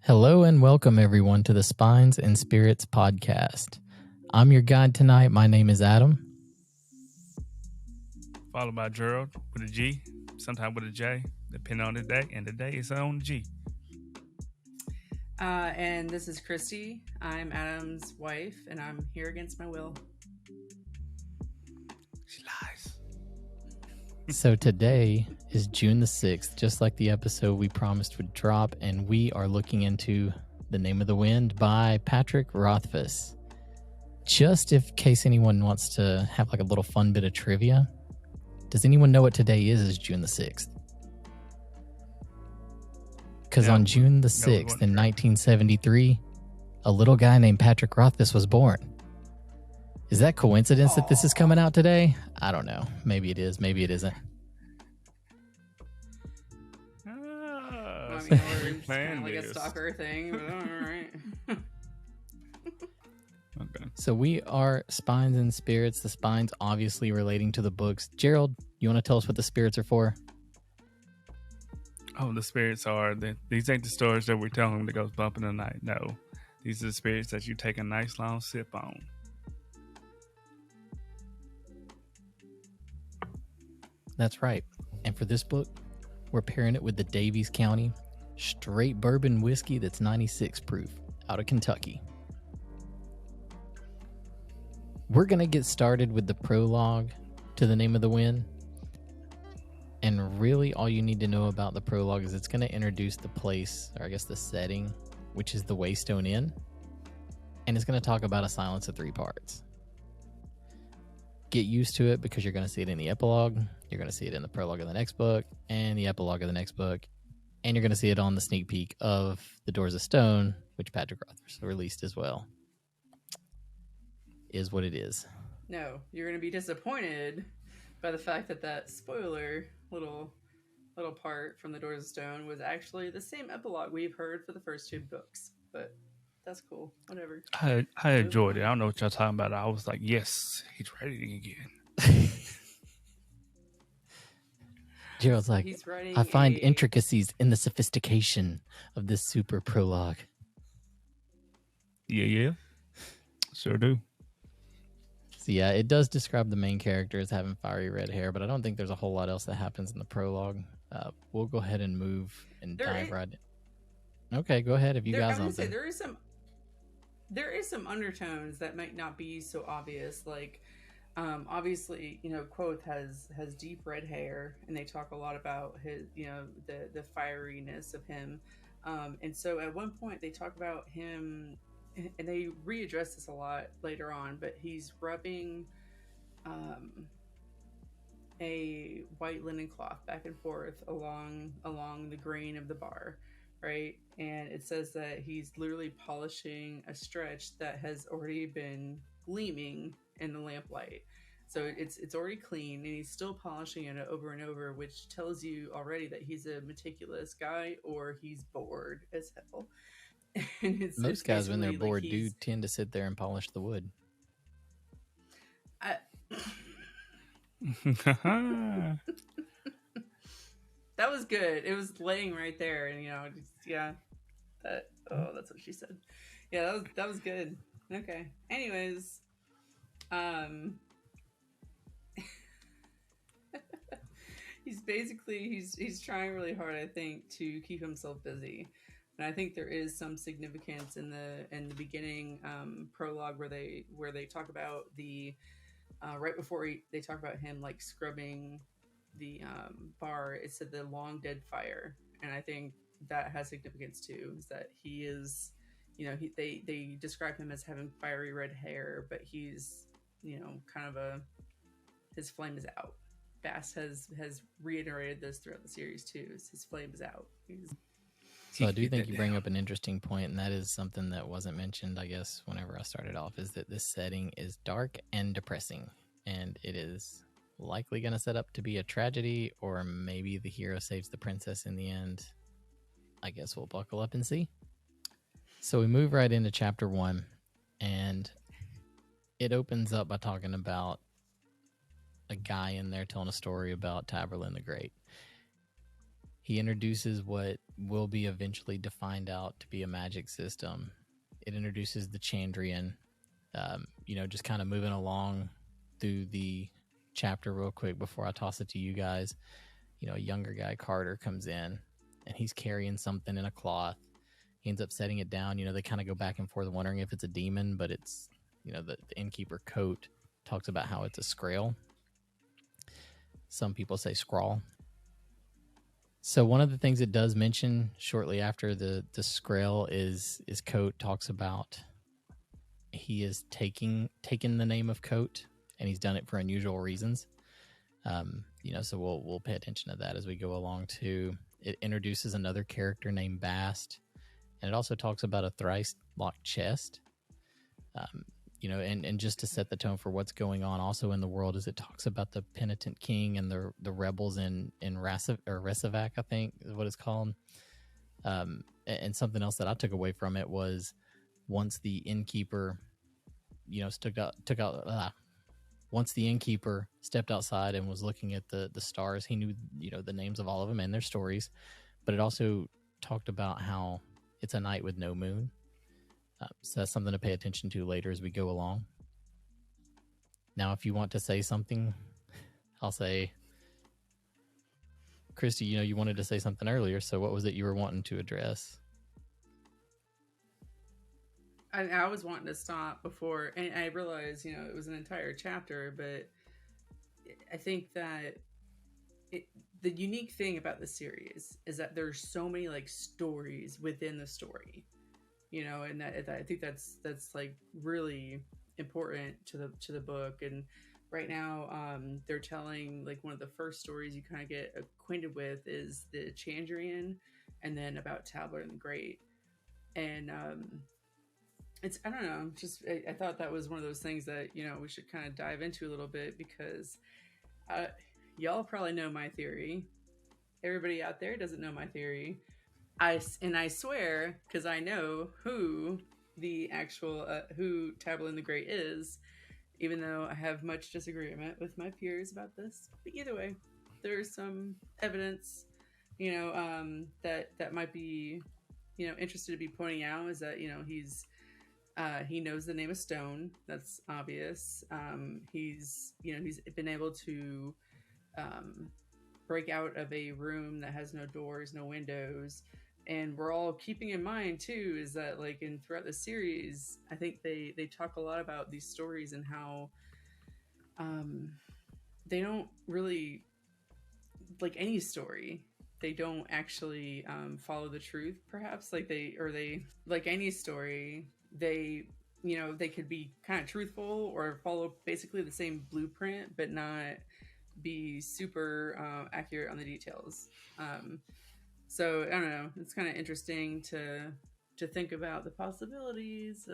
Hello and welcome everyone to the Spines and Spirits podcast. I'm your guide tonight. My name is Adam. Followed by Gerald with a G, sometimes with a J, depending on the day. And the day is on G. And this is Christy. I'm Adam's wife, and I'm here against my will. She lies. So today is June the 6th, just like the episode we promised would drop, and we are looking into The Name of the Wind by Patrick Rothfuss. Just in case anyone wants to have like a little fun bit of trivia, does anyone know what today is June the 6th? Because on June the 6th in 1973, a little guy named Patrick Rothfuss was born. Is that coincidence that this is coming out today? I don't know. Maybe it is. Maybe it isn't. I mean, it's kind of like a stalker thing, but all right. Okay. So we are Spines and Spirits. The spines obviously relating to the books. Gerald, you want to tell us what the spirits are for? Oh, the spirits are these ain't the stories that we're telling that goes bump in the night. No, these are the spirits that you take a nice long sip on. That's right. And for this book, we're pairing it with the Davies County straight bourbon whiskey that's 96 proof out of Kentucky. We're going to get started with the prologue to The Name of the Wind. And really all you need to know about the prologue is it's going to introduce the place, or I guess the setting, which is the Waystone Inn. And it's going to talk about A Silence of Three Parts. Get used to it because you're going to see it in the epilogue. You're going to see it in the prologue of the next book and the epilogue of the next book. And you're going to see it on the sneak peek of The Doors of Stone, which Patrick Rothfuss released as well. Is what it is. No, you're going to be disappointed by the fact that spoiler little part from The Doors of Stone was actually the same epilogue we've heard for the first two books. But that's cool. Whatever. I enjoyed it. I don't know what y'all talking about. I was like, yes, he's writing again. Gerald's like, I find intricacies in the sophistication of this super prologue. Yeah. Sure do. So yeah, it does describe the main character as having fiery red hair, but I don't think there's a whole lot else that happens in the prologue. We'll go ahead and move and dive right in. Okay, go ahead if you guys want to. There is some undertones that might not be so obvious. Like, obviously, Quoth has deep red hair, and they talk a lot about his, the fieriness of him. And so at one point they talk about him, and they readdress this a lot later on, but he's rubbing a white linen cloth back and forth along the grain of the bar, right? And it says that he's literally polishing a stretch that has already been gleaming in the lamplight. So it's already clean, and he's still polishing it over and over, which tells you already that he's a meticulous guy or he's bored as hell. Most guys, when they're bored, do tend to sit there and polish the wood. That was good. It was laying right there, and that's what she said. Yeah, that was good. Okay. Anyways, he's trying really hard, I think, to keep himself busy. And I think there is some significance in the beginning prologue where they talk about the right before they talk about him like scrubbing the bar. It said the long dead fire, and I think that has significance too. Is that he is, they describe him as having fiery red hair, but he's kind of his flame is out. Bass has reiterated this throughout the series too. His flame is out. So I do think you bring up an interesting point, and that is something that wasn't mentioned, I guess, whenever I started off, is that this setting is dark and depressing, and it is likely going to set up to be a tragedy, or maybe the hero saves the princess in the end. I guess we'll buckle up and see. So we move right into chapter 1, and it opens up by talking about a guy in there telling a story about Taborlin the Great. He introduces what will be eventually defined out to be a magic system. It introduces the Chandrian. Just kind of moving along through the chapter real quick before I toss it to you guys. A younger guy, Carter, comes in and he's carrying something in a cloth. He ends up setting it down. They kind of go back and forth wondering if it's a demon, but it's, the innkeeper Coat talks about how it's a scrael. Some people say scrawl. So one of the things it does mention shortly after the scrael is Coat talks about he is taken the name of Coat, and he's done it for unusual reasons. So we'll pay attention to that as we go along too. It introduces another character named Bast, and it also talks about a thrice locked chest. And just to set the tone for what's going on also in the world, is it talks about the penitent king and the rebels in Resevac, I think is what it's called. And something else that I took away from it was once the innkeeper, once the innkeeper stepped outside and was looking at the stars, he knew, the names of all of them and their stories. But it also talked about how it's a night with no moon. So that's something to pay attention to later as we go along. Now, if you want to say something, I'll say, Christy, you wanted to say something earlier. So what was it you were wanting to address? I was wanting to stop before, and I realized, it was an entire chapter, but I think that the unique thing about the series is that there's so many like stories within the story, and that I think that's like really important to the book. And right now, they're telling like one of the first stories you kind of get acquainted with is the Chandrian, and then about Tabler the Great, and it's, I don't know, just I thought that was one of those things that we should kind of dive into a little bit, because y'all probably know my theory. Everybody out there doesn't know my theory. I swear, because I know who the actual who Tabler the Great is, even though I have much disagreement with my peers about this. But either way, there's some evidence, that might be, interested to be pointing out, is that he knows the name of Stone. That's obvious. He's been able to break out of a room that has no doors, no windows. And we're all keeping in mind too is that like throughout the series, I think they talk a lot about these stories and how they don't really, like any story, they don't actually follow the truth, perhaps. Like like any story, they could be kind of truthful or follow basically the same blueprint, but not be super accurate on the details. So I don't know, it's kind of interesting to think about the possibilities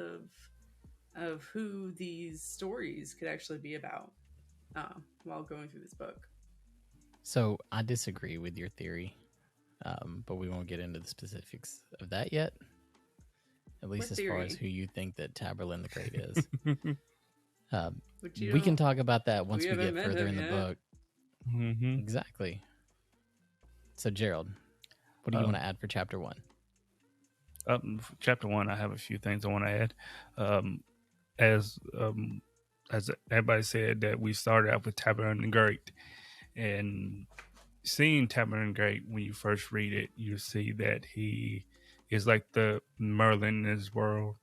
of who these stories could actually be about while going through this book. So I disagree with your theory, but we won't get into the specifics of that yet. At least as far as who you think that Taberlin the Great is. We can talk about that once we get further in the book. Mm-hmm. Exactly. So Gerald, what do you want to add for chapter 1? Chapter 1, I have a few things I want to add. As everybody said, that we started out with Taberlin the Great, and seeing Taberlin the Great, when you first read it, you see that he is like the Merlin in his world,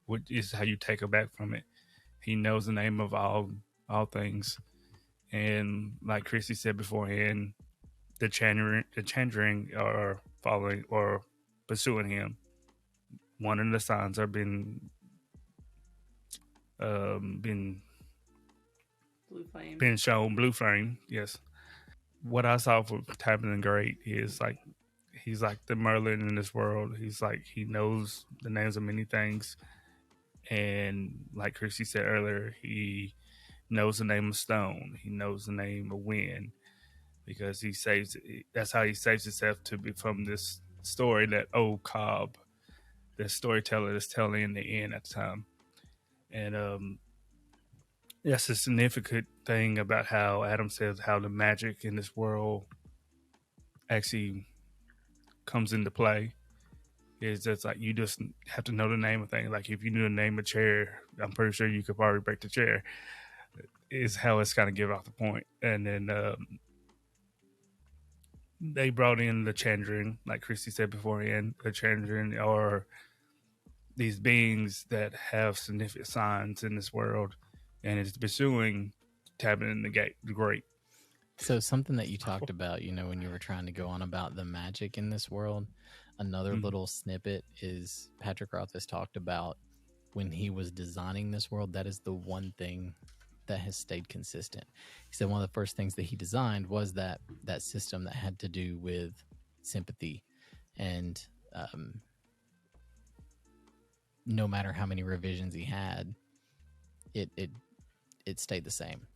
which is how you take it back from it. He knows the name of all things, and like Christy said beforehand, the Chandrian are following or pursuing him. One of the signs are been shown, blue flame. Yes. What I saw for Taberlin Great is like he's like the Merlin in this world. He's like he knows the names of many things, and like Christy said earlier, he knows the name of Stone. He knows the name of Wind, because he saves. That's how he saves himself to be from this story that old Cobb, the storyteller, is telling in the end at the time. And that's a significant thing about how Adam says how the magic in this world actually comes into play. It's just like you just have to know the name of things. Like if you knew the name of chair, I'm pretty sure you could probably break the chair. Is how it's kind of give off the point. And then they brought in the Chandran, like Christy said beforehand. The Chandran are these beings that have significant signs in this world, and it's pursuing Tabin the Great. So something that you talked about, when you were trying to go on about the magic in this world, another little snippet is Patrick Rothfuss talked about when he was designing this world. That is the one thing that has stayed consistent. He said one of the first things that he designed was that system that had to do with sympathy, and no matter how many revisions he had, it stayed the same.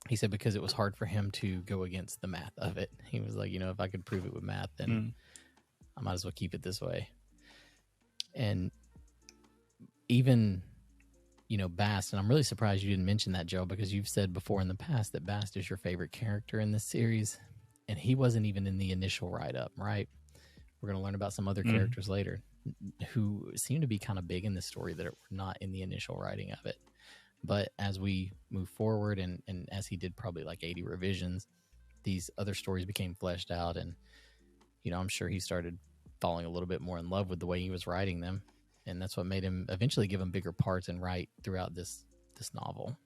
He said because it was hard for him to go against the math of it. He was like, if I could prove it with math, then I might as well keep it this way. And even, Bast, and I'm really surprised you didn't mention that, Joe, because you've said before in the past that Bast is your favorite character in this series, and he wasn't even in the initial write-up, right? We're going to learn about some other characters later who seem to be kind of big in this story that were not in the initial writing of it. But as we move forward, and as he did probably like 80 revisions, these other stories became fleshed out. And, I'm sure he started falling a little bit more in love with the way he was writing them. And that's what made him eventually give him bigger parts and write throughout this novel.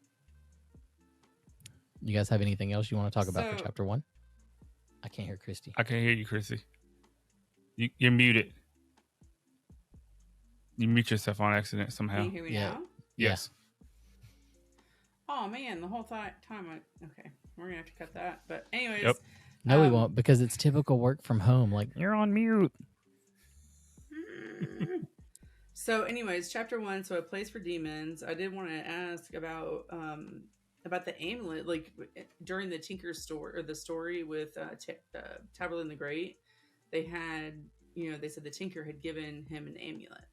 You guys have anything else you want to talk about for chapter 1? I can't hear Christy. I can't hear you, Christy. You're muted. You mute yourself on accident somehow. Can you hear me now? Yes. Oh man, the whole time okay, we're gonna have to cut that. But anyways, Yep. No, we won't, because it's typical work from home. Like, you're on mute. So anyways, chapter 1, so A Place for Demons. I did want to ask about the amulet, like during the Tinker's story, or the story with Taberlin the Great. They had, they said the Tinker had given him an amulet,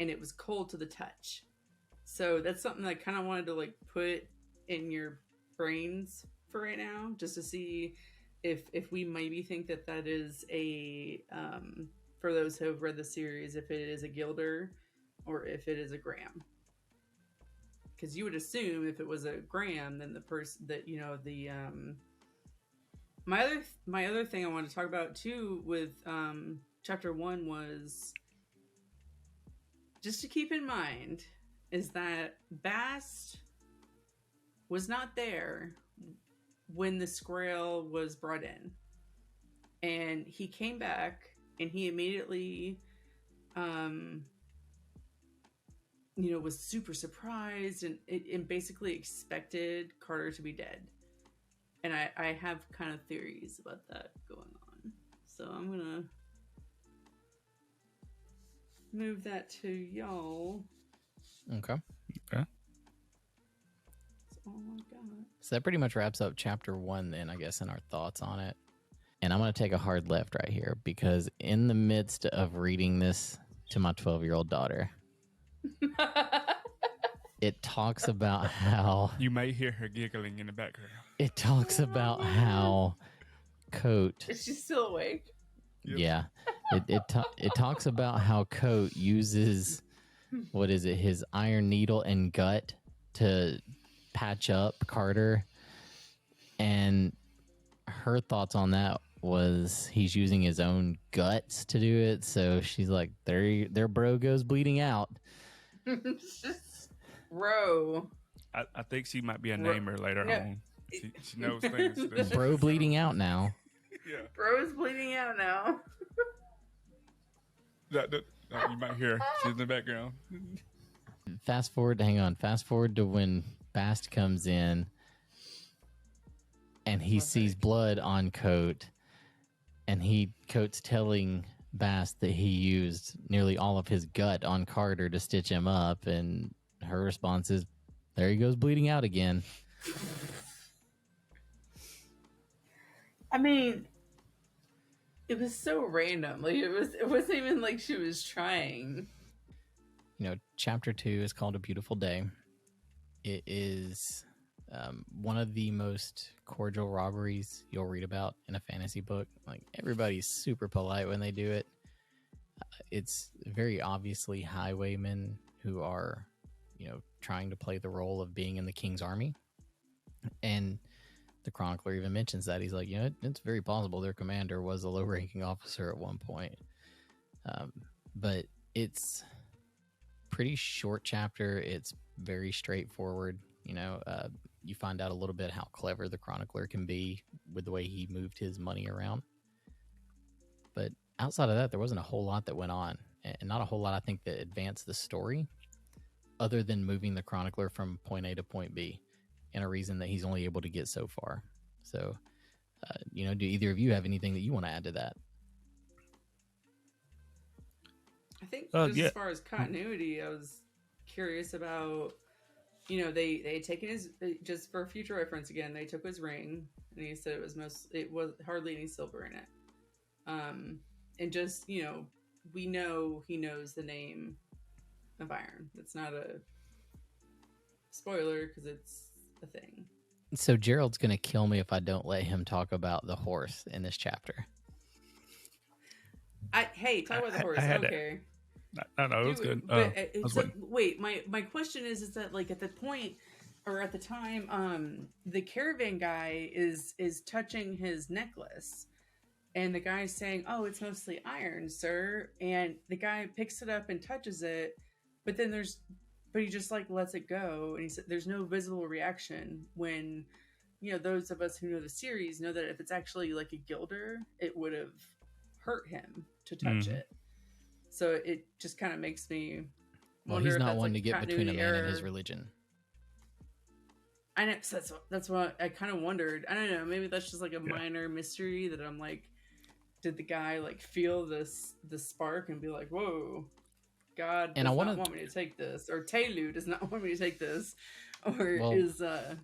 and it was cold to the touch. So that's something I kind of wanted to like put in your brains for right now, just to see if we maybe think that is a for those who have read the series, if it is a Gilder or if it is a Graham. Because you would assume if it was a Graham, then the person that my other thing I wanted to talk about too with chapter 1 was just to keep in mind is that Bast was not there when the Scrael was brought in. And he came back and he immediately, was super surprised and basically expected Carter to be dead. And I have kind of theories about that going on. So I'm going to move that to y'all. Okay. Okay. That's all I got. So that pretty much wraps up chapter 1 then, I guess, and our thoughts on it. And I'm going to take a hard left right here, because in the midst of reading this to my 12-year-old daughter, it talks about how... You may hear her giggling in the background. It talks about how Coat... Is she still awake? Yep. Yeah. It talks about how Coat uses, what is it, his iron needle and gut to patch up Carter. And her thoughts on that was he's using his own guts to do it. So she's like, their bro goes bleeding out. Bro. I think she might be a namer later on. She knows things. Bro bleeding out now. Yeah. Bro's bleeding out now. You might hear her. She's in the background. Fast forward to when Bast comes in and he sees blood on Coat, and Coat's telling Bast that he used nearly all of his gut on Carter to stitch him up, and her response is, there he goes bleeding out again. I mean, it was so random. Like it wasn't even like she was trying. Chapter 2 is called A Beautiful Day. It is One of the most cordial robberies you'll read about in a fantasy book. Like, everybody's super polite when they do it. It's very obviously highwaymen who are, trying to play the role of being in the king's army. And the chronicler even mentions that. He's like, it's very possible their commander was a low ranking officer at one point. But it's pretty short chapter. It's very straightforward. You find out a little bit how clever the chronicler can be with the way he moved his money around. But outside of that, there wasn't a whole lot that went on, and not a whole lot, I think, that advanced the story, other than moving the chronicler from point A to point B, and a reason that he's only able to get so far. So, do either of you have anything that you want to add to that? I think just as far as continuity, I was curious about, they had taken his, just for future reference again, they took his ring, and he said it was hardly any silver in it. And just, we know he knows the name of iron. It's not a spoiler because it's a thing. So Gerald's going to kill me if I don't let him talk about the horse in this chapter. Talk about the horse. I don't care. No, it was good. Wait, my question is that, like, at the point or at the time, the caravan guy is touching his necklace, and the guy's saying, "Oh, it's mostly iron, sir." And the guy picks it up and touches it, but he just like lets it go, and he said, "There's no visible reaction." When, those of us who know the series know that if it's actually like a gilder, it would have hurt him to touch it. So it just kind of makes me wonder. He's not one to get between a man and his religion. I know. So that's what I kind of wondered. I don't know. Maybe that's just like a minor mystery that I'm like, did the guy like feel the spark and be like, "Whoa, God does not want me to take this," or Telu does not want me to take this, or is it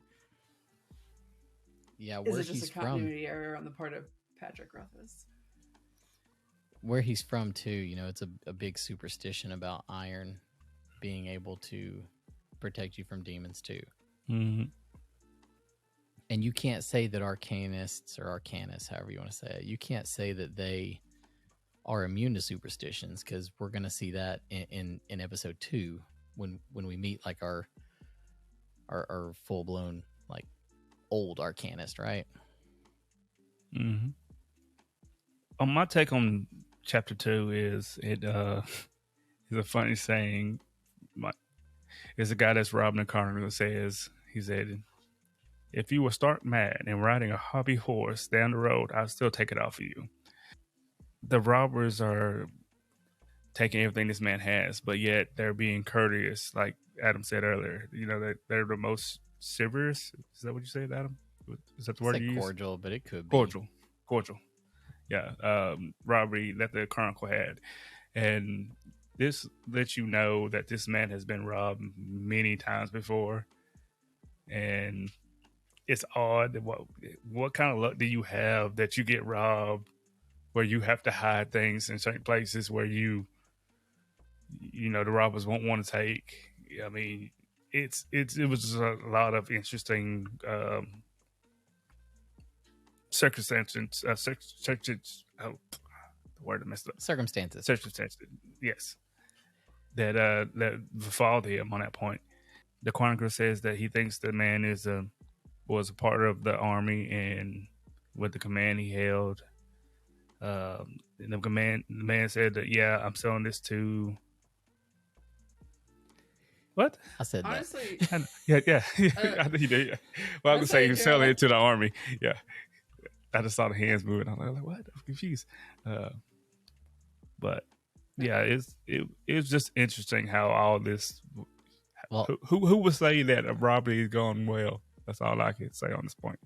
just a continuity error on the part of Patrick Rothfuss? Where he's from too, it's a big superstition about iron being able to protect you from demons too. Mm-hmm. And you can't say that arcanists or arcanists, however you want to say it, you can't say that they are immune to superstitions, because we're going to see that in episode 2 when we meet like our full blown like old arcanist, right? Mm-hmm. My take on chapter 2 is is a funny saying. It's a guy that's robbing a carnival that says, he said, "If you were stark mad and riding a hobby horse down the road, I'd still take it off of you." The robbers are taking everything this man has, but yet they're being courteous, like Adam said earlier. They're the most chivalrous. Is that what you said, Adam? Is that the word you use? Cordial, but it could be cordial. Yeah, robbery that the chronicle had, and this lets you know that this man has been robbed many times before, and it's odd. What kind of luck do you have that you get robbed, where you have to hide things in certain places where the robbers won't want to take? I mean, it was a lot of interesting circumstances. The word I messed up. Circumstances. Yes, that befall him on that point. The chronicler says that he thinks the man was a part of the army and with the command he held. And the man said that, "Yeah, I'm selling this to." What? I said honestly, that. Yeah. I think he did. Yeah. Well, I was gonna say he was selling it to the army. Yeah. I just saw the hands moving. I was like, "What?" I'm confused. But yeah, it's just interesting how all this. Well, who would say that a robbery is going well? That's all I can say on this point.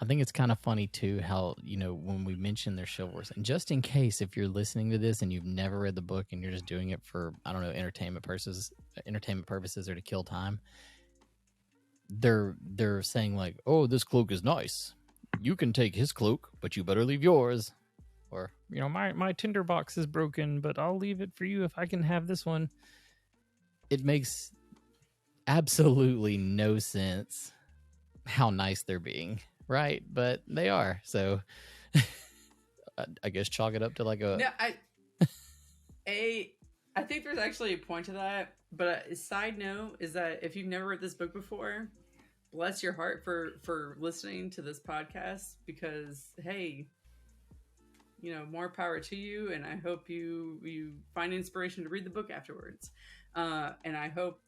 I think it's kind of funny too how, when we mention their chivalrous, and just in case if you're listening to this and you've never read the book and you're just doing it for, I don't know, entertainment purposes or to kill time, they're saying like, "Oh, this cloak is nice. You can take his cloak, but you better leave yours." Or, my tinderbox is broken, but I'll leave it for you if I can have this one. It makes absolutely no sense how nice they're being, right? But they are. So I guess chalk it up to like a. No, I think there's actually a point to that. But a side note is that if you've never read this book before, bless your heart for listening to this podcast, because hey, more power to you, and I hope you find inspiration to read the book afterwards. And I hope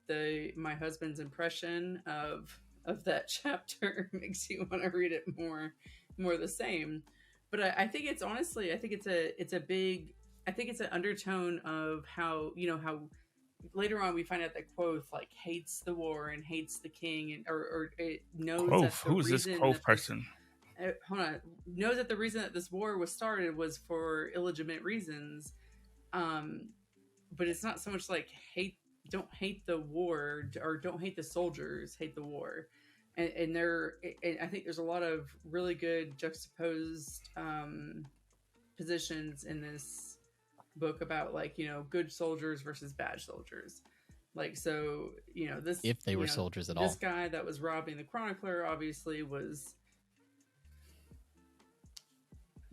my husband's impression of that chapter makes you want to read it more the same. But I think it's honestly, I think it's an undertone of how later on we find out that Quoth like hates the war and hates the king, and or it knows Quoth, that who's this Quoth person? Hold on, knows that the reason that this war was started was for illegitimate reasons. But it's not so much like don't hate the war, or don't hate the soldiers, hate the war. And I think there's a lot of really good juxtaposed positions in this book about like good soldiers versus bad soldiers. Like, so this, if they were soldiers at all, this guy that was robbing the chronicler obviously was.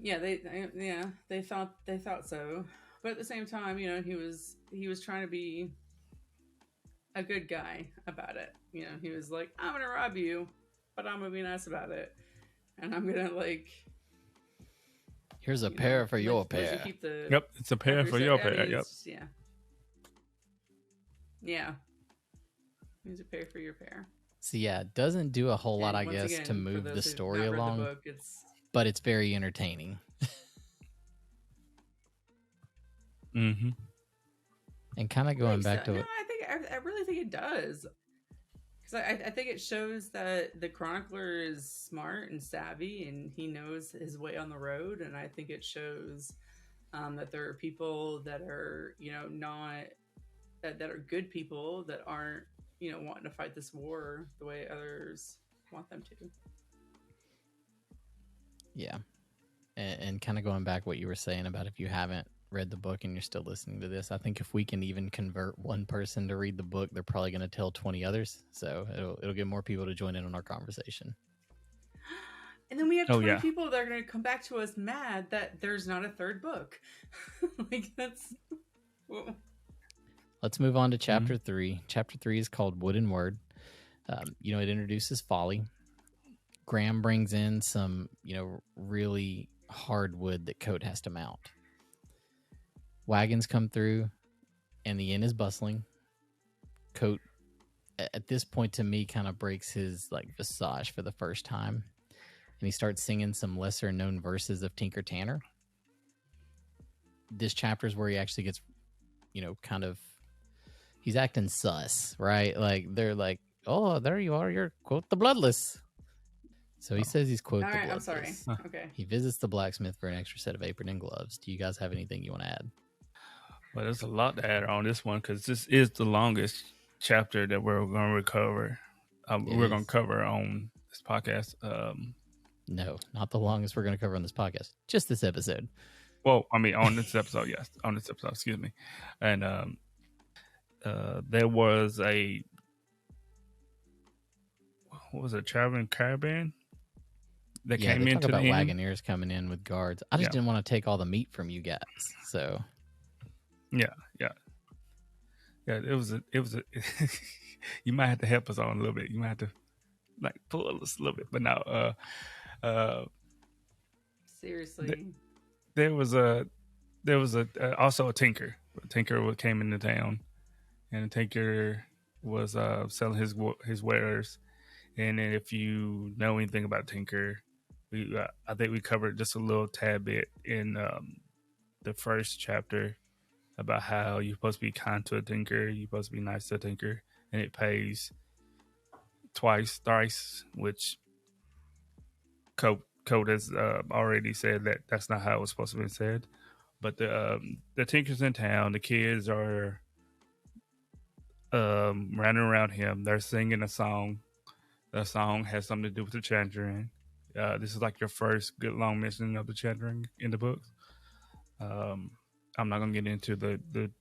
Yeah, they thought so, but at the same time, he was trying to be a good guy about it. He was like, I'm gonna rob you, but I'm gonna be nice about it, and I'm gonna like. Here's a pair for your pair. Yep, it's a pair for your pair. Yep. Yeah. Yeah. Here's a pair for your pair. So yeah, it doesn't do a whole lot, I guess, to move the story along. But it's very entertaining. Mm-hmm. And kind of going back to it. I really think it does. Because I think it shows that the chronicler is smart and savvy, and he knows his way on the road. And I think it shows that there are people that are, not that are good people that aren't, wanting to fight this war the way others want them to. Yeah. And kind of going back what you were saying about if you haven't read the book and you're still listening to this, I think if we can even convert one person to read the book, they're probably going to tell 20 others. So it'll get more people to join in on our conversation. And then we have 20 people that are going to come back to us mad that there's not a third book. Like, that's... Whoa. Let's move on to chapter 3. Chapter 3 is called Wood and Word. It introduces Folly. Graham brings in some, really hard wood that Coat has to mount. Wagons come through, and the inn is bustling. Coat, at this point, to me, kind of breaks his visage for the first time, and he starts singing some lesser-known verses of Tinker Tanner. This chapter is where he actually gets, he's acting sus, right? Like they're like, "Oh, there you are. You're quote the bloodless." So he says he's quote the bloodless. I'm sorry. Okay. He visits the blacksmith for an extra set of apron and gloves. Do you guys have anything you want to add? Well, there's a lot to add on this one because this is the longest chapter that we're going to recover. We're going to cover on this podcast. No, not the longest we're going to cover on this podcast. Just this episode. Well, I mean, on this episode, yes. On this episode, excuse me. And there was a traveling caravan that came into the inn. Wagoneers coming in with guards. I just didn't want to take all the meat from you guys. So yeah. It was a you might have to help us on a little bit. You might have to pull us a little bit. But now seriously. There was also a tinker. A tinker came into town, and the tinker was selling his wares. And then if you know anything about tinker, I think we covered just a little tad bit in the first chapter about how you're supposed to be kind to a tinker, you're supposed to be nice to a tinker, and it pays twice, thrice, which Coat has already said that that's not how it was supposed to be said. But the tinker's in town, the kids are running around him, they're singing a song. The song has something to do with the chanting. This is like your first good long mention of the chanting in the book. I'm not gonna get into the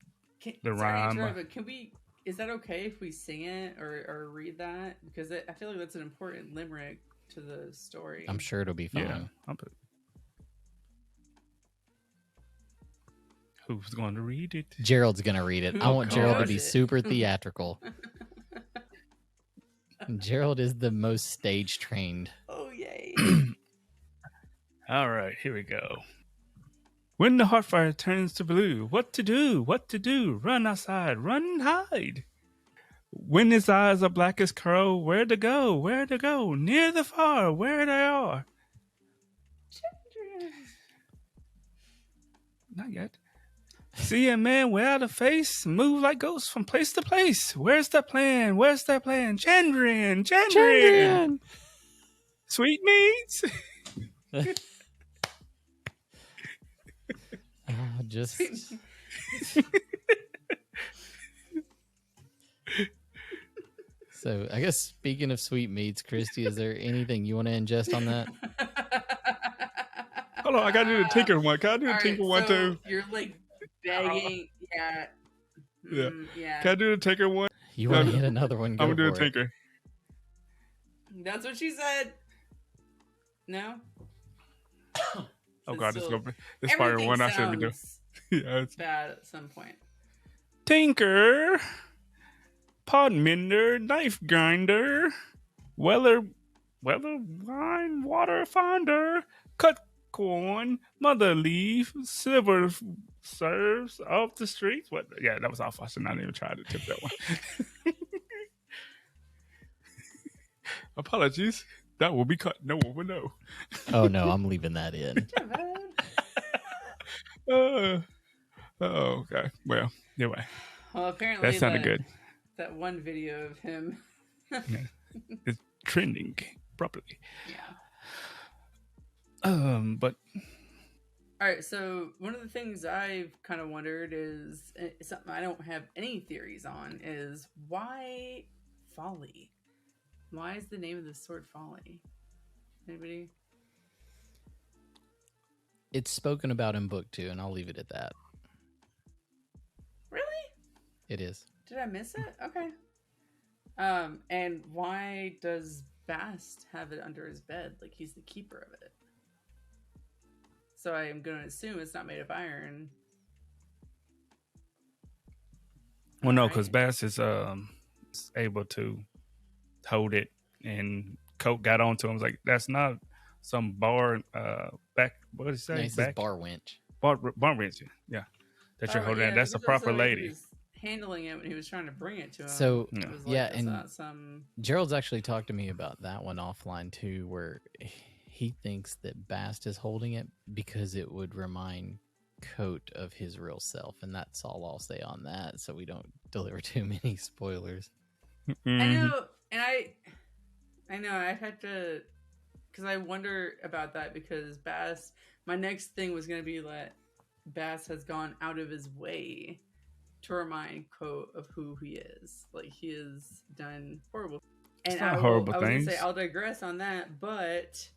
rhyme. Can we? is that okay if we sing it or read that? Because I feel like that's an important limerick to the story. I'm sure it'll be fine. Yeah. Who's going to read it? Gerald's gonna read it. I want Gerald to be knows it? super theatrical. Gerald is the most stage trained. Oh, yay. All right, here we go. When the heart fire turns to blue, what to do? What to do? Run outside, run and hide. When his eyes are black as crow, where to go? Where to go? Near the far, where they are. Not yet. See a man without a face, move like ghosts from place to place. Where's that plan? Where's that plan? Chandrian, Chandrian. Sweet meats. Just so I guess speaking of sweetmeats, Christy, is there anything you want to ingest on that? Hold on, I gotta do the tinker one. Can I do the tinker one too? You're like begging, yeah. Yeah. Yeah. Can I do the tinker one? You want to hit another one? Go I'm gonna do for the it. tinker. That's what she said. No. Oh god, this still- is this fire Everything one I said we do. sounds Yeah, it's bad at some point. tinker, pod mender, knife grinder, weather wine, water finder, cut corn, mother leaf, silver serves off the streets. What? Yeah, that was off. I should not even try to tip that one. Apologies. That will be cut. No one will know. Oh no, I'm leaving that in. Okay. Well, anyway, Well, apparently that sounded good. That one video of him. It's trending properly. Yeah. But All right. So one of the things I've kind of wondered is something I don't have any theories on is why Folly? Why is the name of the sword Folly? Anybody? It's spoken about in book 2, and I'll leave it at that. Really? It is. Did I miss it? Okay. And why does Bast have it under his bed? Like he's the keeper of it. So I am going to assume it's not made of iron. well, no, Alright. because Bass is able to hold it, and Coke got onto him. Was like, that's not some bar back. What did he say? No, he says back bar winch. bar wrench. Yeah, that you're holding. Yeah, It. That's a because proper also he lady. was handling it when he was trying to bring it to him. So, It was yeah, that's and not some. Gerald's actually talked to me about that one offline too, where he thinks that Bast is holding it because it would remind Coat of his real self, and that's all I'll say on that, so we don't deliver too many spoilers. I Mhm. know, and I know I had to, because I wonder about that because Bass. My next thing was going to be that Bass has gone out of his way to remind Coat of who he is. Like he has done horrible. And It's not I was horrible going to things. say I'll digress on that, but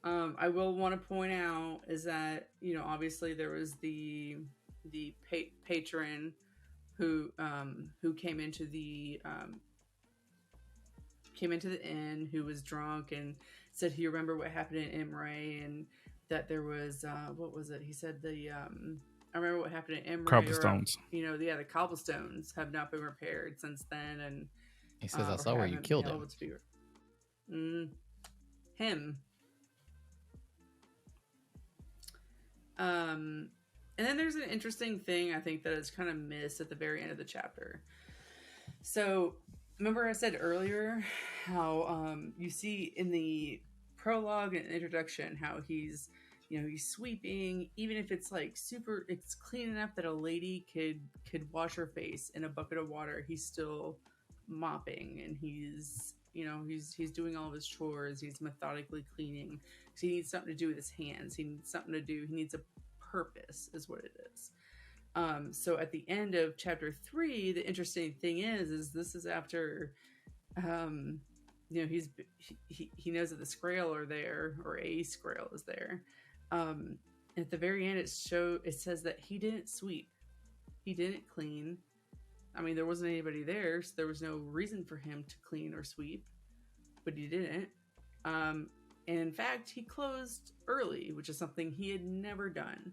I will want to point out is that obviously there was the patron who came into the inn who was drunk and said he remembered what happened in Imre and that there was what was it? He said I remember what happened in Imre. Cobblestones. The cobblestones have not been repaired since then, and He says, I or saw where you haven't killed been him. able to be- him. And then there's an interesting thing I think that is kind of missed at the very end of the chapter. So remember I said earlier how you see in the prologue and introduction how he's sweeping, even if it's like it's clean enough that a lady could wash her face in a bucket of water, he's still mopping and he's doing all of his chores, he's methodically cleaning. So he needs something to do with his hands, he needs something to do, he needs a purpose is what it is. So at the end of chapter 3, the interesting thing is this is after he knows that the Scrael are there, or a Scrael is there. At the very end it says that he didn't sweep, he didn't clean, I mean, there wasn't anybody there, so there was no reason for him to clean or sweep, but he didn't. And in fact, he closed early, which is something he had never done.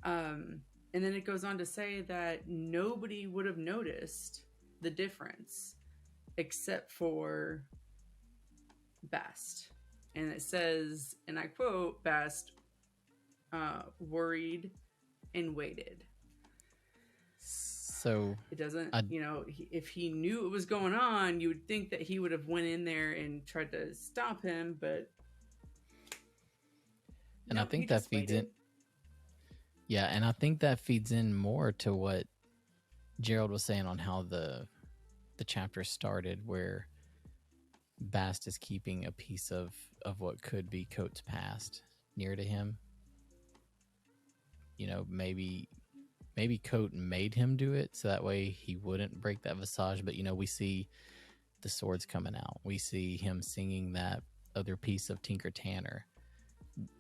And then it goes on to say that nobody would have noticed the difference except for Bast. And it says, and I quote, Bast worried and waited. So it doesn't, if he knew it was going on, you would think that he would have went in there and tried to stop him, but. And I think that feeds in. Yeah, and I think that feeds in more to what Gerald was saying on how the chapter started, where Bast is keeping a piece of what could be Coates' past near to him. Maybe Coate made him do it so that way he wouldn't break that visage. But we see the swords coming out. We see him singing that other piece of Tinker Tanner.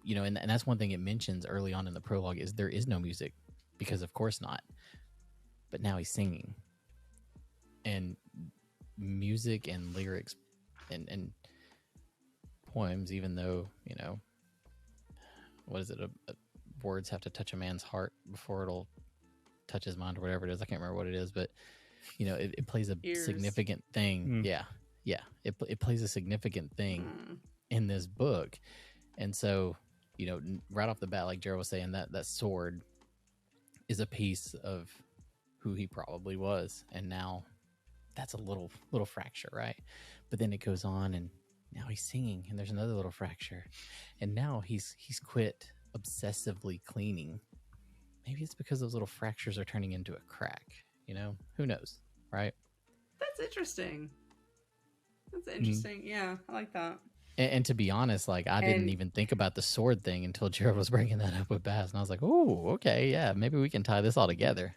And that's one thing it mentions early on in the prologue is there is no music, because of course not. But now he's singing, and music and lyrics and poems, even though what is it? Words have to touch a man's heart before it'll touch his mind, or whatever it is. I can't remember what it is, but it plays a significant thing. Yeah. It plays a significant thing in this book. And so, right off the bat, like Gerald was saying, that sword is a piece of who he probably was. And now that's a little fracture, right? But then it goes on, and now he's singing, and there's another little fracture. And now he's quit obsessively cleaning. Maybe it's because those little fractures are turning into a crack. Who knows, right? That's interesting. Yeah, I like that. And to be honest, like I didn't even think about the sword thing until Gerald was bringing that up with Baz, and I was like, "Oh, okay, yeah, maybe we can tie this all together."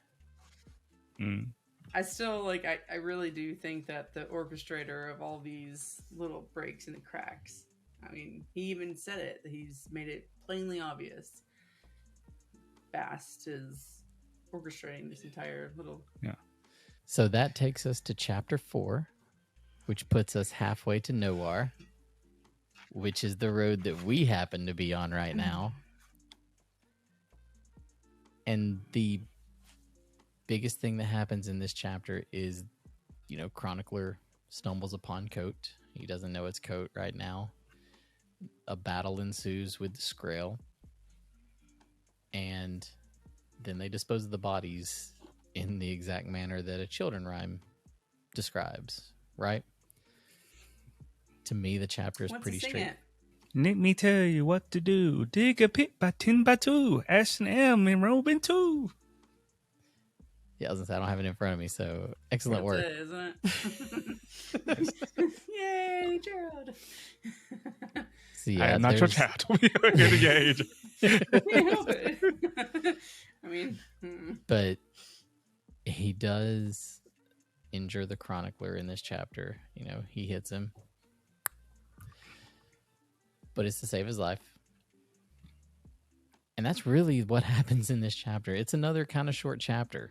I still I really do think that the orchestrator of all these little breaks and cracks. I mean, he even said it. He's made it plainly obvious. Bast is orchestrating this entire little. Yeah. So that takes us to chapter 4, which puts us halfway to Newarre, which is the road that we happen to be on right now. And the biggest thing that happens in this chapter is, Chronicler stumbles upon Coate. He doesn't know it's Coate right now. A battle ensues with the Scrael. And then they dispose of the bodies in the exact manner that a children rhyme describes, right? To me, the chapter is pretty straight. Let me tell you what to do. Dig a pit by 10 by 2. S&M and Robin 2. Yeah, I was gonna say, I don't have it in front of me, so excellent work. It, isn't it? Yay, Gerald. So, yeah, I am not your child. Yay. I mean, but he does injure the chronicler in this chapter. He hits him, but it's to save his life. And that's really what happens in this chapter. It's another kind of short chapter.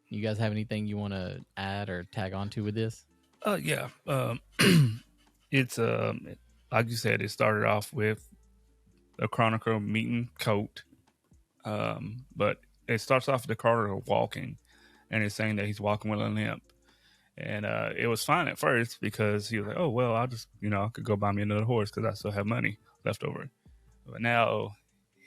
You guys have anything you want to add or tag on to with this? Yeah. It's like you said, it started off with a chronicler meeting Coate. But it starts off with the chronicler walking, and it's saying that he's walking with a limp. And it was fine at first because he was like, oh, well, I'll just, I could go buy me another horse because I still have money left over. But now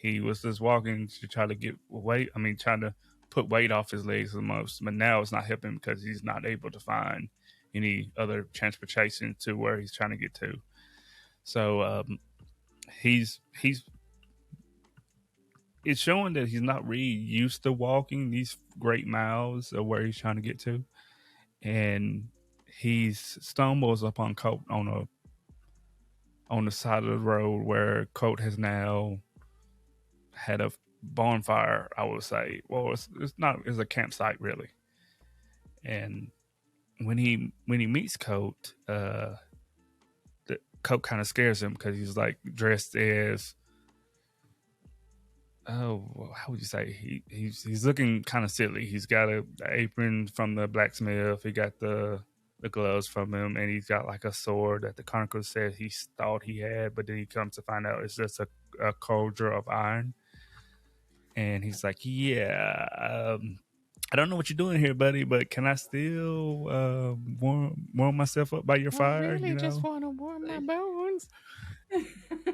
he was just walking to try to get weight. Trying to put weight off his legs the most. But now it's not helping because he's not able to find any other transportation to where he's trying to get to. So he's it's showing that he's not really used to walking these great miles of where he's trying to get to. And he stumbles upon Coate on the side of the road where Coate has now had a bonfire, I would say. Well, it's a campsite really. And when he meets Coate, Coate kind of scares him because he's like dressed as how would you say? He's looking kind of silly. He's got a apron from the blacksmith. He got the gloves from him, and he's got like a sword that the Chronicle said he thought he had, but then he comes to find out it's just a cauldron of iron. And he's like, "Yeah, I don't know what you're doing here, buddy, but can I still warm myself up by your fire? really You know, just want to warm my bones.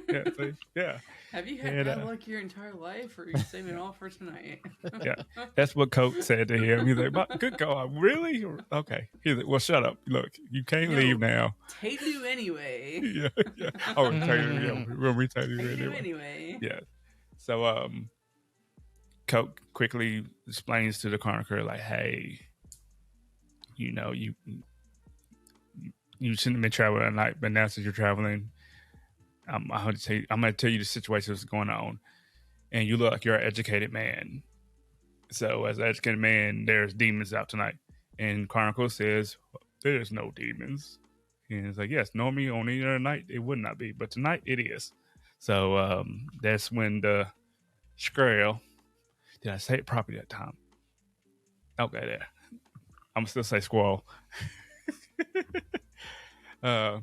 yeah, see? Yeah." Have you had And, bad luck your entire life, or are you saving it all for tonight? Yeah, that's what Coach said to him. He's like, "But good God, really? Okay." He's like, "Well, shut up. Look, you can't Yo, leave now." Take you anyway. Yeah, yeah. Oh, Taylor, yeah, we'll retell you Take you anyway. anyway. Yeah. So, Coach quickly explains to the chronicler, like, "Hey, you know, you shouldn't have been traveling at night, but now since you're traveling, I'm going to tell you the situation that's going on, and you look like you're an educated man. So, as an educated man, there's demons out tonight." And Chronicle says, "There's no demons." And it's like, "Yes, normally on any other night it would not be, but tonight it is." So that's when the squirrel. Did I say it properly that time? Okay, there. I'm still say squirrel. Has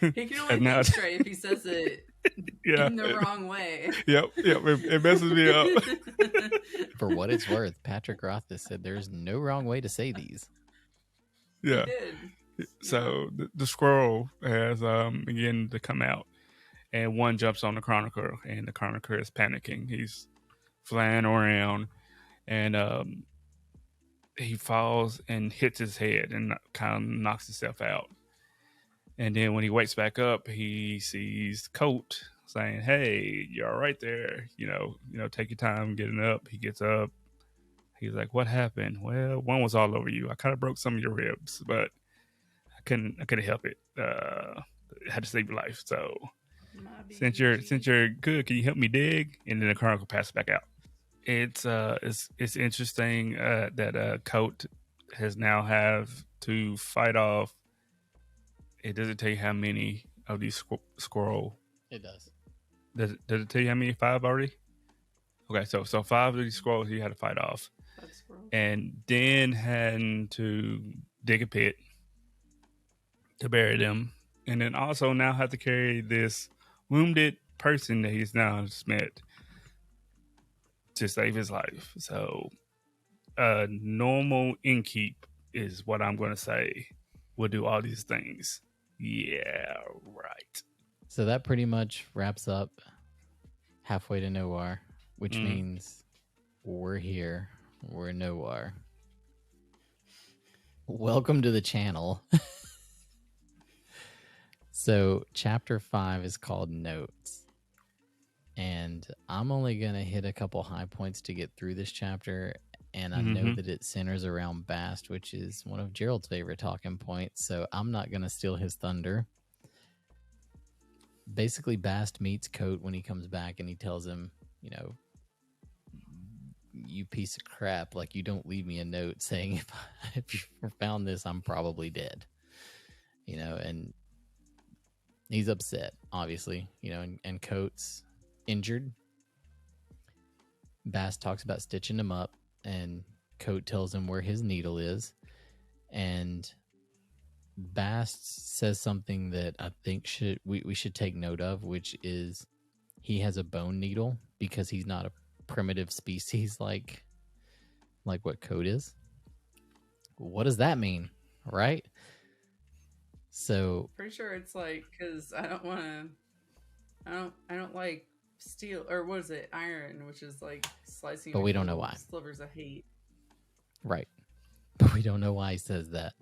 He can only think straight if he says it in the wrong way. Yep. It messes me up. For what it's worth, Patrick Rothfuss said there's no wrong way to say these. Yeah. He did. So the squirrel has begun to come out, and one jumps on the chronicler, and the chronicler is panicking. He's flying around, and he falls and hits his head and kind of knocks himself out. And then when he wakes back up, he sees Colt saying, "Hey, you're all right there. You know, take your time getting up." He gets up. He's like, "What happened?" "Well, one was all over you. I kind of broke some of your ribs, but I couldn't help it. I had to save your life. So since you're good, can you help me dig?" And then the chronicle passes back out. It's interesting that Colt has now have to fight off. It doesn't tell you how many of these squirrel. It does. Does it tell you how many? 5 already? Okay, so 5 of these squirrels he had to fight off. And then had to dig a pit to bury them. And then also now have to carry this wounded person that he's now just met to save his life. So normal innkeep is what I'm going to say will do all these things. Yeah, right. So that pretty much wraps up halfway to Newarre, which means we're here. We're in Newarre. Welcome to the channel. So chapter 5 is called Notes. And I'm only going to hit a couple high points to get through this chapter. And I know that it centers around Bast, which is one of Gerald's favorite talking points. So I'm not going to steal his thunder. Basically, Bast meets Coat when he comes back and he tells him, you know, "You piece of crap, like you don't leave me a note saying if you found this, I'm probably dead." You know, and he's upset, obviously, you know, and Coat's injured. Bast talks about stitching him up, and Coat tells him where his needle is. And Bast says something that I think we should take note of, which is he has a bone needle because he's not a primitive species like what Coat is. What does that mean, right? So pretty sure it's like, because I don't like steel, or what is it, iron, which is like slicing. But we don't know why. Slivers of hate. Right. But we don't know why he says that.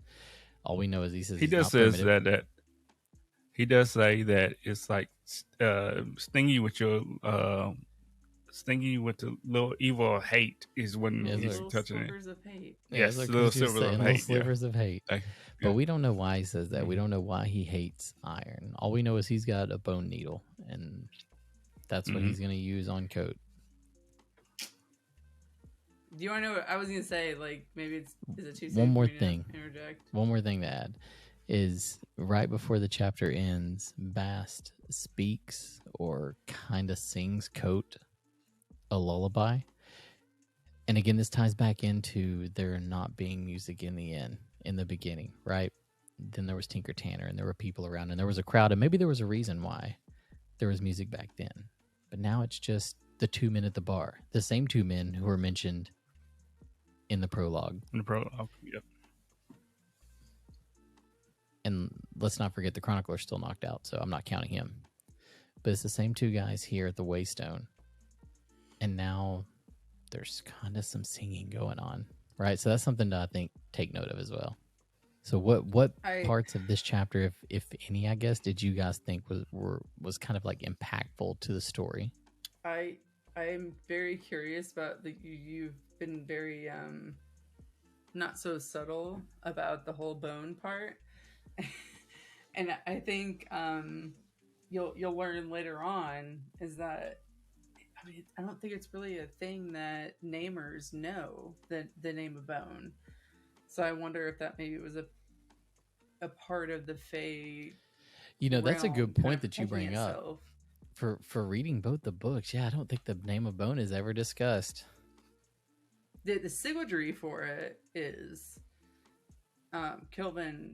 All we know is he says he does says that he does say that it's like sting you with the little evil hate is when he's touching it. Slivers of hate. Yes, like little silver of hate. Slivers of hate. Yeah. But we don't know why he says that. We don't know why he hates iron. All we know is he's got a bone needle, and that's what he's going to use on Coat. Do you want to know what I was going to say? Like, maybe is it too soon? One more thing. Interject. One more thing to add is right before the chapter ends, Bast speaks or kind of sings Coat a lullaby. And again, this ties back into there not being music in the beginning, right? Then there was Tinker Tanner and there were people around and there was a crowd, and maybe there was a reason why there was music back then. But now it's just the 2 men at the bar, the same 2 men who were mentioned in the prologue. Yep. And let's not forget the Chronicler's still knocked out, so I'm not counting him. But it's the same 2 guys here at the Waystone. And now there's kind of some singing going on, right? So that's something to, I think, take note of as well. So what parts of this chapter, if any, I guess, did you guys think was kind of like impactful to the story? I'm very curious about you've been very not so subtle about the whole bone part. And I think you'll learn later on is that, I mean, I don't think it's really a thing that namers know, the name of bone. So I wonder if that maybe was a part of the Fae. That's a good point that you bring up. For reading both the books, yeah, I don't think the name of bone is ever discussed. The sigildry for it is Kilvin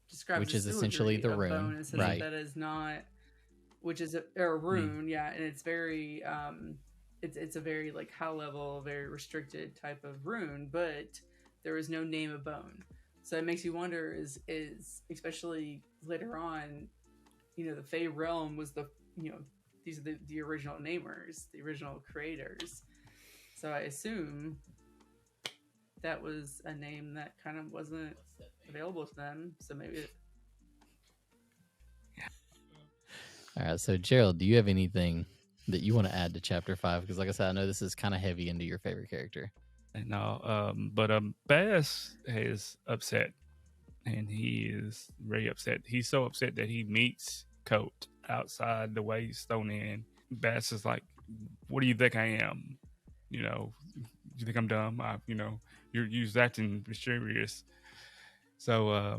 describes, which is essentially the rune, bone as something that is not, which is a rune, yeah, and it's very it's a very like high level, very restricted type of rune, but there is no name of bone. So it makes you wonder is especially later on, the Fae realm was these are the original namers, the original creators. So I assume that was a name that kind of wasn't available to them. So maybe. All right. So Gerald, do you have anything that you want to add to chapter 5? Because like I said, I know this is kind of heavy into your favorite character. No, but Bass is upset, and he is very upset. He's so upset that he meets Coat outside the Waystone Inn. Bass is like, "What do you think I am? You think I'm dumb? You're acting mysterious." So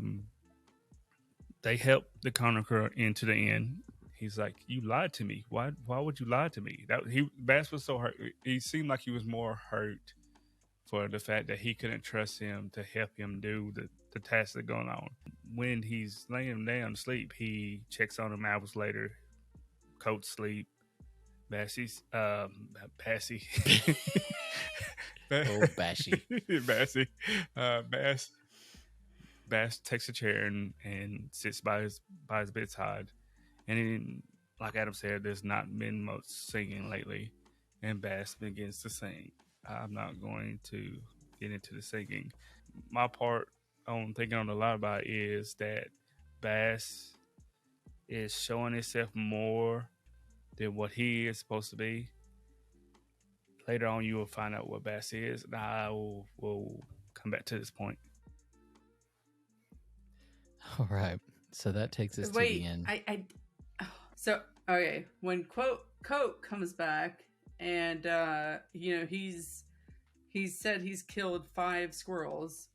they help the Chronicler into the inn. He's like, "You lied to me. Why would you lie to me?" Bass was so hurt. He seemed like he was more hurt for the fact that he couldn't trust him to help him do the tasks that are going on. When he's laying him down to sleep, he checks on him hours later. Coat sleep. Bassy's Bassy. Bashy. Bassy. Bass takes a chair and sits by his bedside. And then, like Adam said, there's not been much singing lately. And Bass begins to sing. I'm not going to get into the singing. My part on thinking on the lullaby is that Bass is showing himself more than what he is supposed to be. Later on, you will find out what Bass is, and I will come back to this point. All right. So that takes us to the end. So, okay. When Coat comes back and, he said he's killed 5 squirrels,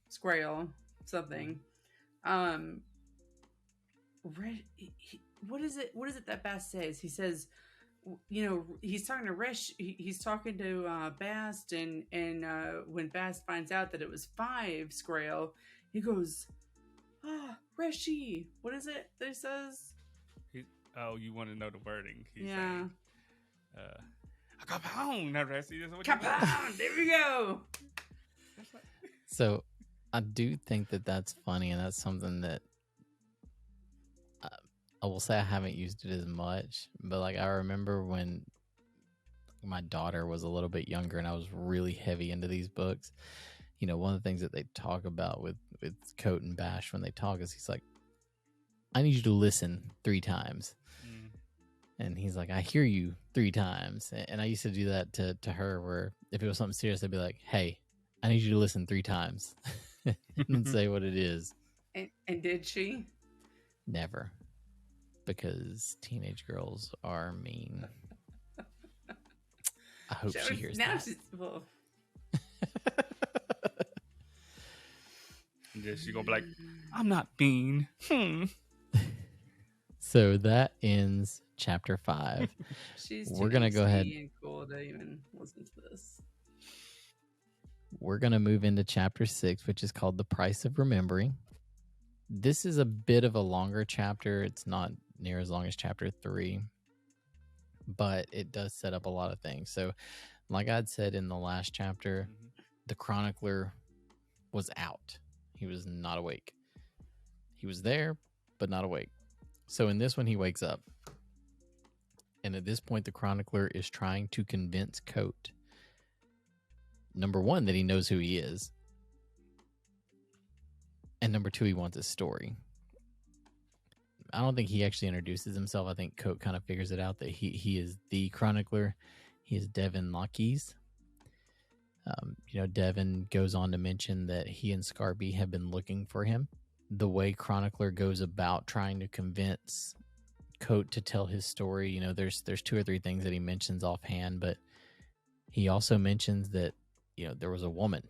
something. What is it that Bass says? He says, he's talking to he's talking to Bast, and when Bast finds out that it was 5 Squirrel, he goes, Reshi. What is it that he says? You want to know the wording? He's yeah. Saying, Capone, not Reshi. Capone. There we go. So, I do think that's funny, and that's something that I will say I haven't used it as much, but like I remember when my daughter was a little bit younger and I was really heavy into these books. One of the things that they talk about with Coat and Bash when they talk is he's like, "I need you to listen 3 times." And he's like, "I hear you 3 times." And I used to do that to her, where if it was something serious, I'd be like, "Hey, I need you to listen 3 times and say what it is." And did she? Never. Because teenage girls are mean. I hope she hears that. She's gonna be like, I'm not mean. So that ends chapter 5. She's We're too gonna go ahead. angsty and cool to even listen to this. We're going to move into chapter 6, which is called The Price of Remembering. This is a bit of a longer chapter. It's not near as long as chapter 3, but it does set up a lot of things. So, like I'd said in the last chapter, the chronicler was out. He was not awake. He was there, but not awake. So in this one, he wakes up. And at this point, the chronicler is trying to convince Coat, number one, that he knows who he is. And number two, he wants a story. I don't think he actually introduces himself. I think Coat kind of figures it out that he is the chronicler. He is Devin Lockhees. Devin goes on to mention that he and Scarby have been looking for him. The way chronicler goes about trying to convince Coat to tell his story, there's 2 or 3 things that he mentions offhand, but he also mentions that there was a woman,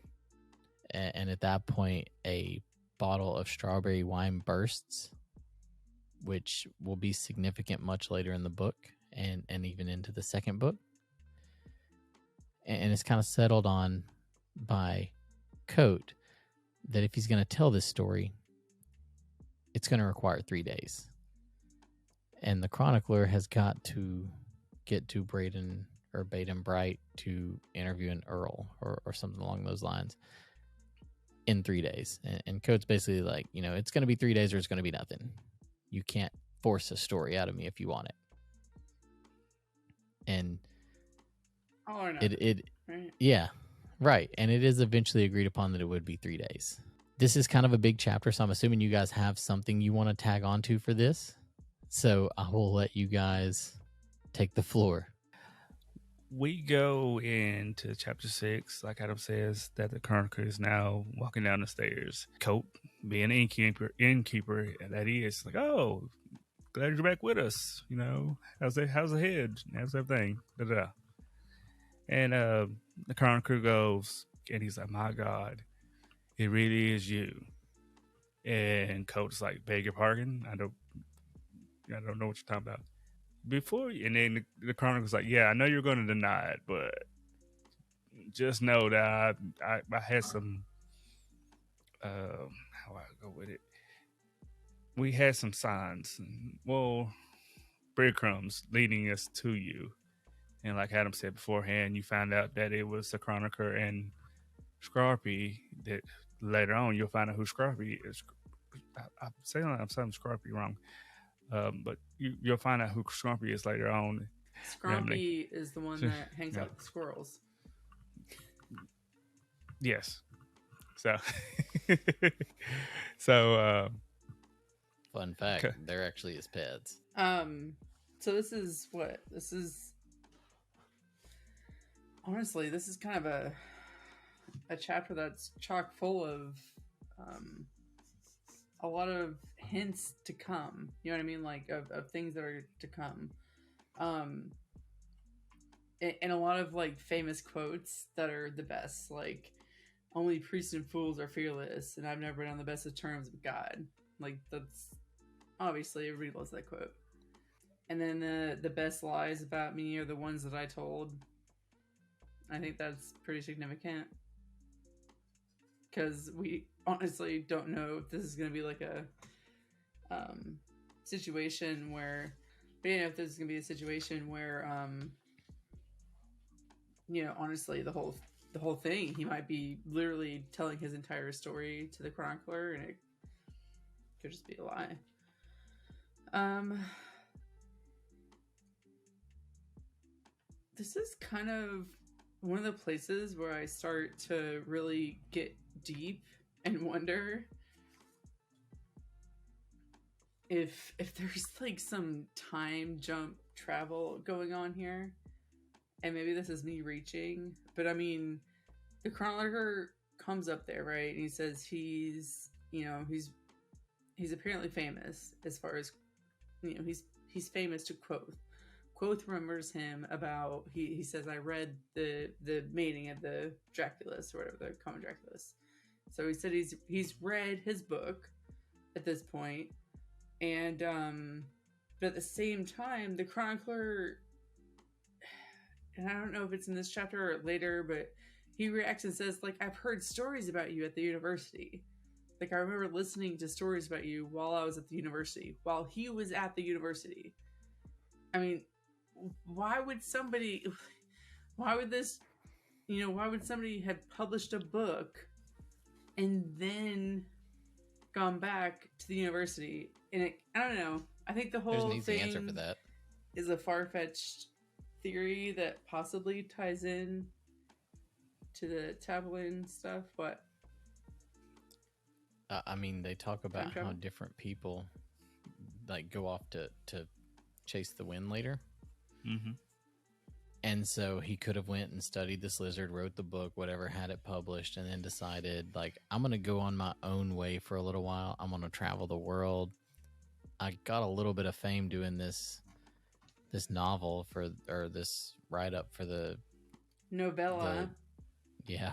and at that point a bottle of strawberry wine bursts, which will be significant much later in the book and even into the second book. And it's kind of settled on by Coat that if he's going to tell this story, it's going to require 3 days. And the chronicler has got to get to Baden Bright to interview an earl or something along those lines in 3 days. And Coat's basically like, it's going to be 3 days or it's going to be nothing. You can't force a story out of me if you want it. And or not. Right. Yeah, right. And it is eventually agreed upon that it would be 3 days. This is kind of a big chapter, so I'm assuming you guys have something you want to tag on to for this. So I will let you guys take the floor. We go into chapter 6, like Adam says, that the chronicler is now walking down the stairs. Coat, being an innkeeper that he is, like, oh, glad you're back with us. How's the head? How's everything? Da-da. And the chronicler goes, and he's like, my God, it really is you. And Coat's like, beg your pardon? I don't know what you're talking about. And then the chronicler's like, yeah, I know you're going to deny it, but just know that I had some, how I go with it. We had some signs, breadcrumbs leading us to you. And like Adam said beforehand, you found out that it was the chronicler and Scarpy. That later on you'll find out who Scarpy is. I'm saying Scarpy wrong, but you'll find out who Scarpy is later on. Scrumpy is the one that hangs out with the squirrels. Yes. So, fun fact, they're actually his pets. So this is honestly, this is kind of a chapter that's chock full of a lot of hints to come. You know what I mean? Like of things that are to come. And a lot of like famous quotes that are the best, like only priests and fools are fearless, and I've never been on the best of terms with God. Like that's obviously everybody loves that quote. And then the best lies about me are the ones that I told. I think that's pretty significant because we honestly don't know if this is going to be like a situation where, if this is going to be a situation where, honestly, the whole thing, he might be literally telling his entire story to the chronicler, and it could just be a lie. This is kind of one of the places where I start to really get deep and wonder if there's like some time jump travel going on here. And maybe this is me reaching, but I mean, the chronicler comes up there, right? And he says he's apparently famous as far as, he's famous to Quoth. Quoth remembers him about, he says, I read the mating of the Draculus or whatever, the common Draculus. So he said he's read his book, at this point. And but at the same time, the chronicler, and I don't know if it's in this chapter or later, but he reacts and says, like, I've heard stories about you at the university. Like, I remember listening to stories about you while I was at the university, while he was at the university. I mean, why would somebody have published a book and then gone back to the university? And I don't know. I think the There's whole an easy thing answer for that. is a far-fetched theory that possibly ties in to the Tablin stuff. What? I mean, they talk about how different people like go off to chase the wind later. Mm-hmm. And so he could have went and studied this lizard, wrote the book, whatever, had it published, and then decided, like, I'm going to go on my own way for a little while. I'm going to travel the world. I got a little bit of fame doing this novel or this write-up for the Novella.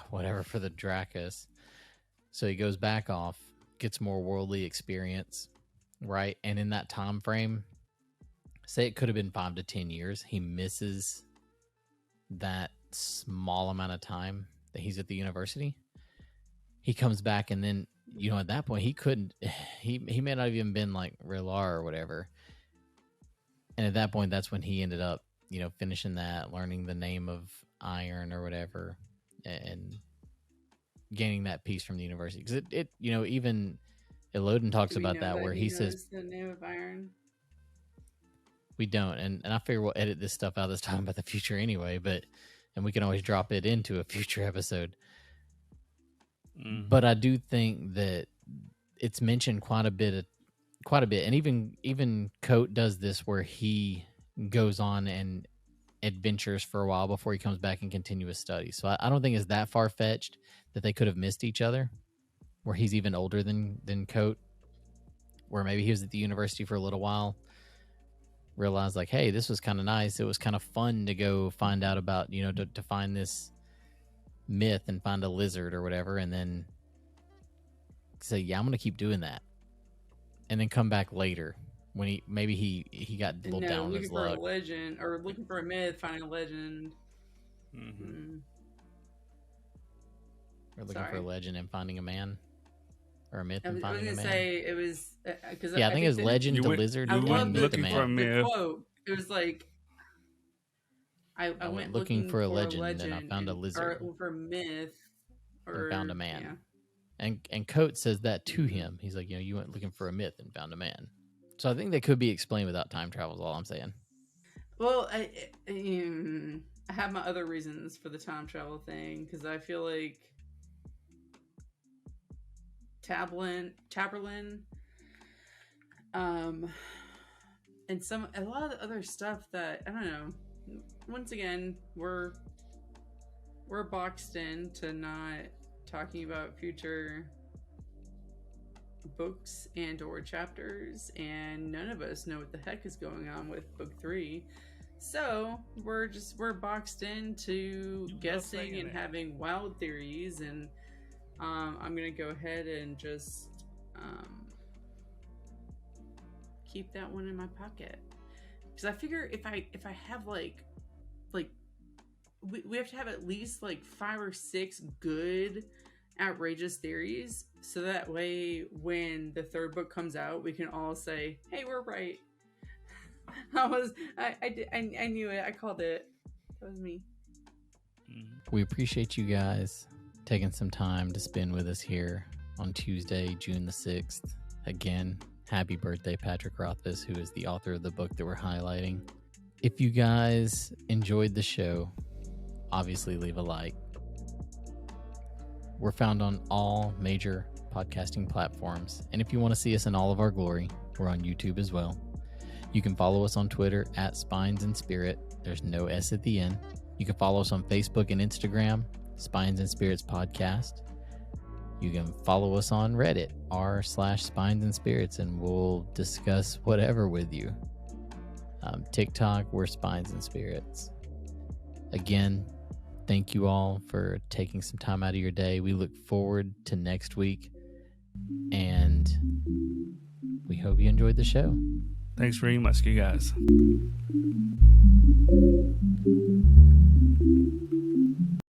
Whatever, for the Dracus. So he goes back off, gets more worldly experience, right? And in that time frame, say it could have been 5 to 10 years, he misses that small amount of time that he's at the university. He comes back, and then, you know, at that point, he may not have even been like Rilar or whatever. And at that point, that's when he ended up, you know, finishing that, learning the name of iron or whatever, and gaining that piece from the university. Because it you know, even Elodin talks about that, where he says the name of iron. We don't, and I figure we'll edit this stuff out this time about the future anyway, and we can always drop it into a future episode. But I do think that it's mentioned quite a bit, and even Coate does this where he goes on and adventures for a while before he comes back and continue his studies. So I don't think it's that far fetched that they could have missed each other, where he's even older than Coate, where maybe he was at the university for a little while, realized like, hey, this was kind of nice. It was kind of fun to go find out about, you know, to find this myth and find a lizard or whatever, and then say, yeah, I'm going to keep doing that. And then come back later when he got a little down on his luck. Looking for a legend, or looking for a myth, finding a legend. Mm-hmm. Or looking for a legend and finding a man. Or a myth and finding a man. I was going to say, it was... Cause I think it was legend to lizard. You went looking for a myth. It was like... I went looking for a legend, and I found a lizard. Or for a myth. Or found a man. Yeah. And Coate says that to him. He's like, you know, you went looking for a myth and found a man. So I think they could be explained without time travel is all I'm saying. Well, I have my other reasons for the time travel thing, because I feel like Taberlin, and a lot of the other stuff that, I don't know, once again, we're boxed in to not talking about future books and or chapters, and none of us know what the heck is going on with book 3, so we're boxed into guessing and having wild theories. And I'm gonna go ahead and just keep that one in my pocket, because I figure if I have like we have to have at least like 5 or 6 good outrageous theories, so that way when the 3rd book comes out, we can all say, hey, we're right. I knew it. I called it. That was me. We appreciate you guys taking some time to spend with us here on Tuesday, June the 6th. Again, happy birthday, Patrick Rothfuss, who is the author of the book that we're highlighting. If you guys enjoyed the show, obviously leave a like. We're found on all major podcasting platforms. And if you want to see us in all of our glory, we're on YouTube as well. You can follow us on Twitter at Spines and Spirit. There's no S at the end. You can follow us on Facebook and Instagram, Spines and Spirits Podcast. You can follow us on Reddit, r/Spines and Spirits, and we'll discuss whatever with you. TikTok, we're Spines and Spirits. Again, thank you all for taking some time out of your day. We look forward to next week. And we hope you enjoyed the show. Thanks very much, you guys.